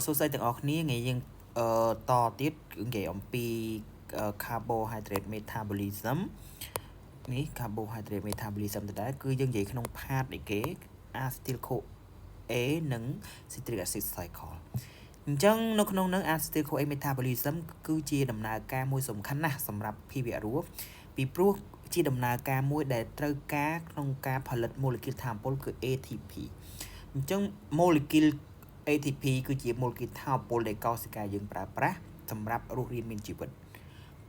សួស្តីទាំងអស់គ្នាថ្ងៃយើងតទៀតគឺនិយាយអំពី carbohydrate metabolism នេះ carbohydrate metabolism ដដែលគឺយើងនិយាយក្នុង part នេះគេ acetyl CoA និង citric acid cycle អញ្ចឹងនៅក្នុងនឹង acetyl CoA metabolism គឺជាដំណើរការមួយសំខាន់ណាស់សម្រាប់ភាវៈរស់ពីព្រោះជាដំណើរការមួយដែលត្រូវការក្នុងការផលិត molecule ថាមពលគឺ ATP អញ្ចឹង molecule ATP គឺជា molecule ថាមពលដែលកោសិកាយើងប្រើប្រាស់សម្រាប់រស់រានមានជីវិត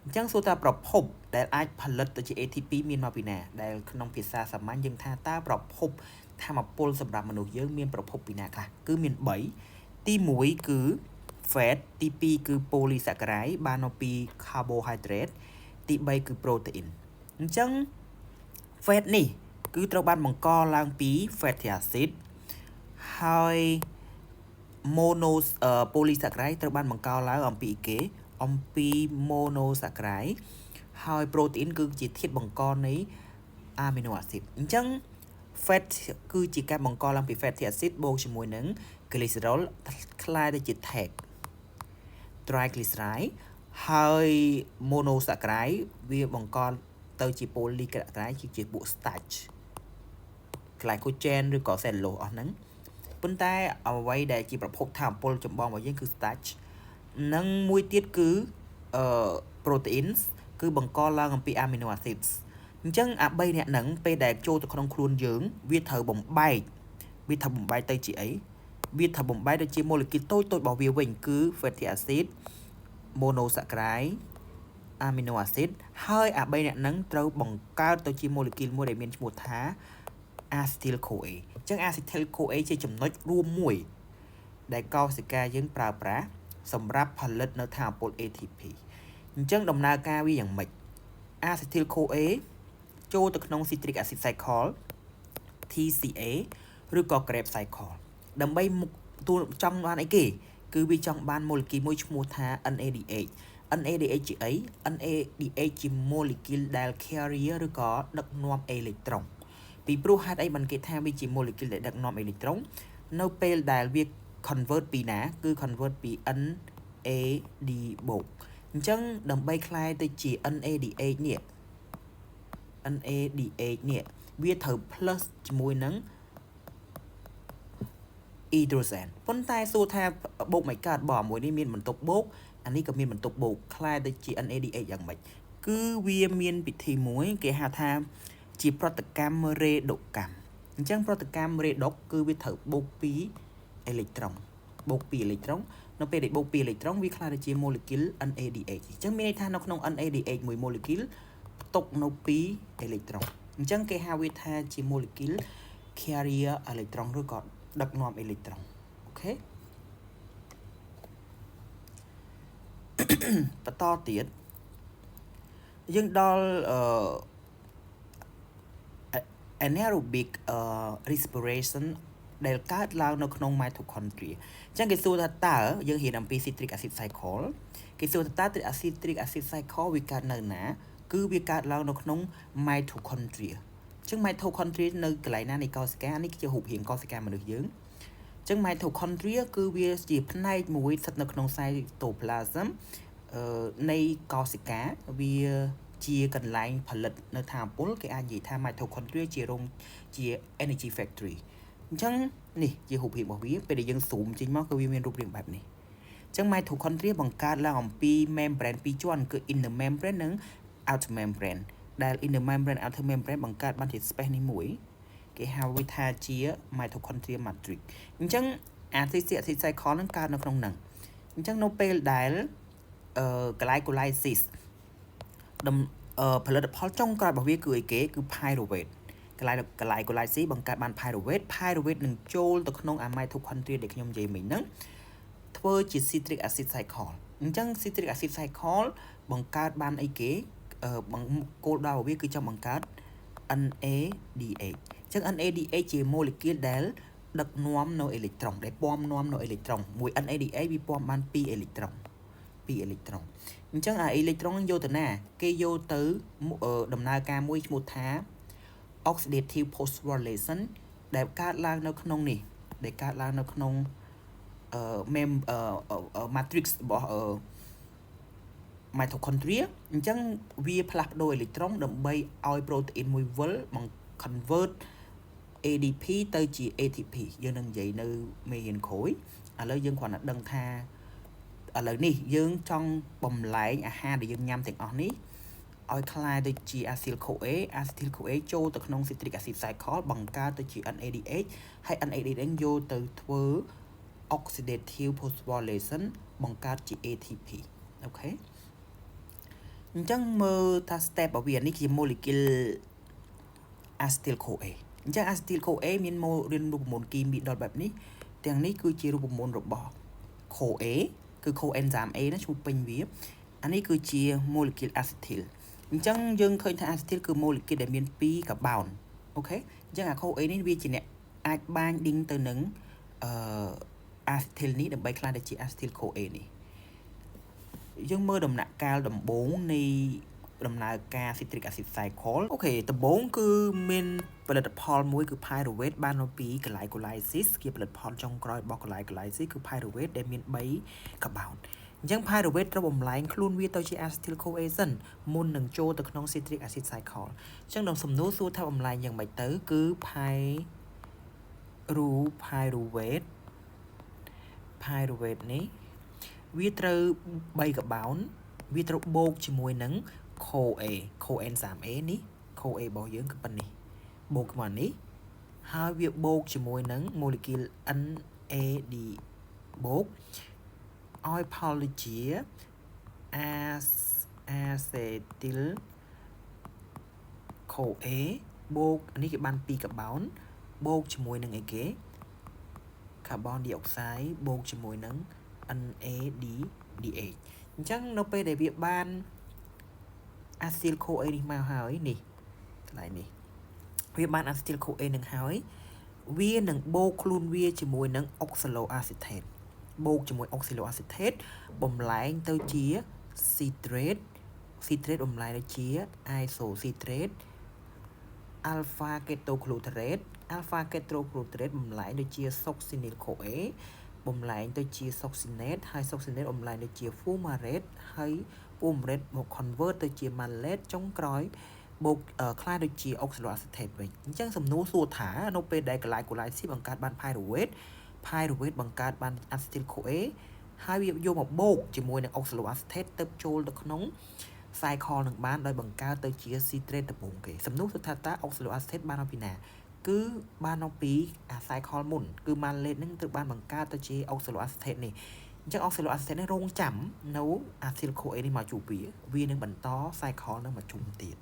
អញ្ចឹងសួរថាប្រភពដែលអាចផលិតទៅជា ATP មានមកពីណាដែលក្នុងភាសាសាមញ្ញយើងថាតើប្រភពថាមពលសម្រាប់មនុស្សយើងមានប្រភពពីណាខ្លះគឺមាន3ទី1គឺ fat ទី2គឺ polysaccharide បានមកពី carbohydrate ទី3គឺ protein អញ្ចឹង fat នេះគឺត្រូវបានបង្កឡើងពី fatty acid ហើយ polysaccharide ត្រូវបានបង្កឡើងអំពីគេអំពី monosaccharide ហើយ protein គឺជាធាតុបង្កនៃ amino acid អញ្ចឹង fat គឺជាការបង្កឡើងពី fatty acid បូកជាមួយនឹង glycerol คล้ายទៅជា tag triglyceride ហើយ monosaccharide វាបង្កទៅជា polysaccharide ជាពួក starch glycogen ឬក៏ cellulose អស់ហ្នឹងប៉ុន្តែអ្វីដែលជាប្រភពថាមពលចម្បងរបស់យើងគឺ starch និងមួយទៀតគឺproteins គឺបង្កឡើងអំពី amino acids អញ្ចឹងអា3នាក់ហ្នឹងពេលដែលចូលទៅក្នុងខ្លួនយើងវាត្រូវបំបែកទៅជាអីវាត្រូវបំបែកទៅជា molecule តូចរបស់វាវិញគឺ fatty acid monosaccharide amino acid ហើយអា3នាក់ហ្នឹងត្រូវបង្កើតទៅជា molecule មួយដែលមានឈ្មោះថា acetyl CoA អញ្ចឹង acetyl CoA ជាចំណុចរួមមួយដែលកោសិកាយើងប្រើប្រាស់សម្រាប់ផលិតនៅថាមពល ATP អញ្ចឹងដំណើរការវាយ៉ាងម៉េច acetyl CoA ចូលទៅក្នុង citric acid cycle TCA ឬក៏ Krebs cycle ដើម្បីចង់បានអីគេគឺវាចង់បាន molecule មួយឈ្មោះថា NADH NADH ជាអី NADH ជា molecule ដែល carrier ឬក៏ដឹកនាំអេឡិចត្រូនពីព្រោះហេតុអីបានគេថាវាជា molecule ដែលដឹកនាំអេឡិចត្រូននៅពេលដែលវា convert ពីណាគឺ convert ពី NAD បូកអញ្ចឹងដើម្បីคล้ายទៅជា NADH នេះវាត្រូវ plus ជាមួយនឹង hydrogen ប៉ុន្តែសួរថាបូកមិនកើតបងមួយនេះមានបន្ទុកបូកអានេះក៏មានបន្ទុកបូកคล้ายទៅជា NADH យ៉ាងម៉េចគឺវាមានពិធីមួយគេហៅថាជាប្រតិកម្មរេដុកម្មអញ្ចឹងប្រតិកម្មរេដុកគឺវាត្រូវបូក2អេឡិចត្រូននៅពេលដែលបូក2អេឡិចត្រូនវាคล้ายទៅជា molecule NADH អញ្ចឹងមានន័យថានៅក្នុង NADH មួយ molecule ផ្ទុកនៅ2អេឡិចត្រូនអញ្ចឹងគេហៅវាថាជា molecule carrier electron ឬក៏ដឹកនាំអេឡិចត្រូនអូខេបន្តទៀតយើងដល់anaerobic respiration ដែលកើតឡើងនៅក្នុង mitochondria អញ្ចឹងគេសួរថាតើយើងរៀនអំពី citric acid cycle គេសួរថាតើ citric acid cycle វាកើតនៅណាគឺវាកើតឡើងនៅក្នុង mitochondria អញ្ចឹង mitochondria នៅកន្លែងណានៃកោសិកានេះគឺជារូបរាងកោសិកាមនុស្សយើងអញ្ចឹង mitochondria គឺវាជាផ្នែកមួយស្ថិតនៅក្នុង cytoplasm នៃកោសិកាវាជាកន្លែងផលិតនៅថាមពលគេអាចនិយាយថា mitochondria ជា energy factory អញ្ចឹងនេះជារូបរាងរបស់វាពេលដែលយើង zoom ចេញមកគឺវាមានរូបរាងបែបនេះអញ្ចឹង mitochondria បង្កើតឡើងអំពី membrane ពីរជាន់គឺ inner membrane និង outer membrane ដែល inner membrane outer membrane បង្កើតបានជា space នេះមួយគេហៅវាថាជា mitochondria matrix អញ្ចឹង citric acid cycle នឹងកើតនៅក្នុងហ្នឹងអញ្ចឹងនៅពេលដែលglycolysis ផលិតផលចុងក្រោយរបស់វាគឺអីគេគឺ pyruvate glycolysis បង្កើតបាន pyruvate នឹងចូលទៅក្នុង mitochondria ដែលខ្ញុំនិយាយមិញហ្នឹងធ្វើជា citric acid cycle អញ្ចឹង citric acid cycle បង្កើតបានអីគេគោលដៅរបស់វាគឺចង់បង្កើត NADH អញ្ចឹង NADH ជា molecule ដែលដឹកនាំនៅអេឡិចត្រូនដែលពំនាំនៅអេឡិចត្រូនមួយ NADH វាពំបាន2អេឡិចត្រូនអញ្ចឹងអាអេឡិចត្រូននឹងយកទៅណាគេយកទៅដំណើរការមួយឈ្មោះថា oxidative phosphorylation ដែលកើតឡើងនៅក្នុងនេះដែលកើតឡើងនៅក្នុង mem matrix របស់mitochondria អញ្ចឹងវាផ្លាស់ប្ដូរអេឡិចត្រូនដើម្បីឲ្យ protein មួយវិលបង្ convert ADP ទៅជា ATP យើងនឹងនិយាយនៅមេរៀនក្រោយឥឡូវយើងគ្រាន់តែដឹងថាឥឡូវនេះយើងចង់បំលែងអាហារដែលយើងញ៉ាំទាំងអស់នេះឲ្យคล้ายទៅជា acyl CoA acyl CoA ចូលទៅក្នុង citric acid cycle បង្កើតទៅជា NADH ហើយ NADH យកទៅធ្វើ oxidative phosphorylation បង្កើតជា ATP អូខេអញ្ចឹងមើលថា step របស់វានេះជា molecule acetyl CoA អញ្ចឹង acetyl CoA មានរូបមន្តគីមីដល់បែបនេះទាំងនេះគឺជារូបមន្តរបស់ CoA គឺ coenzyme A ណាឈ្មោះពេញវាអានេះគឺជា molecule acetyl អញ្ចឹងយើងឃើញថា acetyl គឺ molecule ដែលមាន2 carbon អូខេអញ្ចឹងអា CoA នេះវាជាអ្នកអាច binding ទៅនឹងacetyl នេះដើម្បីក្លាយទៅជា acetyl CoA នេះយើងមើលដំណាក់កាលដំបូងនៃដំណើរការ citric acid cycle អូខេដំបូងគឺមានផលិតផលមួយគឺ pyruvate បានមកពី glycolysis ជាផលិតផលចុងក្រោយរបស់ glycolysis គឺ pyruvate ដែលមាន3 carbon អញ្ចឹង pyruvate ត្រូវបំលែងខ្លួនវាទៅជា acetyl CoA សិនមុននឹងចូលទៅក្នុង citric acid cycle អញ្ចឹងដល់សំណួរសួរថាបំលែងយ៉ាងម៉េចទៅគឺ pyruvate នេះវាត្រូវ3 carbon វាត្រូវបូកជាមួយនឹង CoA coenzyme A នេះ CoA របស់យើងគឺប៉ុណ្នេះបូកមកនេះហើយវាបូកជាមួយនឹង molecule NAD បូកឲ្យផលដូចជា acetyl CoA បូកនេះគេបាន2 carbon បូកជាមួយនឹងអីគេ carbon dioxide បូកជាមួយនឹង NADH អញ្ចឹងនៅពេលដែលវាបាន acetyl CoA នេះមកហើយនេះកន្លែងនេះវាបាន acetyl CoA នឹងហើយវានឹងបូកខ្លួនវាជាមួយនឹង oxaloacetate បូកជាមួយ oxaloacetate បំលែងទៅជា citrate បំលែងទៅជា isocitrate alpha ketoglutarate បំលែងទៅជា succinyl CoA បំលែងទៅជា succinate ហើយ succinate បំលែងទៅជា fumarate ហើយ fumarate មក convert ទៅជា malate ចុងក្រោយបូកคล้ายដូចជា oxaloacetate វិញអញ្ចឹងសំណួរសួរថានៅពេលដែល glycolysis បង្កើតបាន pyruvate បង្កើតបាន acetyl CoA ហើយវាយកមកបូកជាមួយនឹង oxaloacetate ទៅចូលទៅក្នុង cycle នឹងបានដោយបង្កើតទៅជា citrate ដំបូងគេសំណួរសួរថាតើ oxaloacetate បានមកពីណាគឺបានមកពីអា cycle មុនគឺ malate នឹងត្រូវបានបង្កើតទៅជា oxaloacetate នេះអញ្ចឹង oxaloacetate នេះរងចាំនៅ acetyl CoA នេះមកជួបវានឹងបន្ត cycle នឹងមកជុំទៀត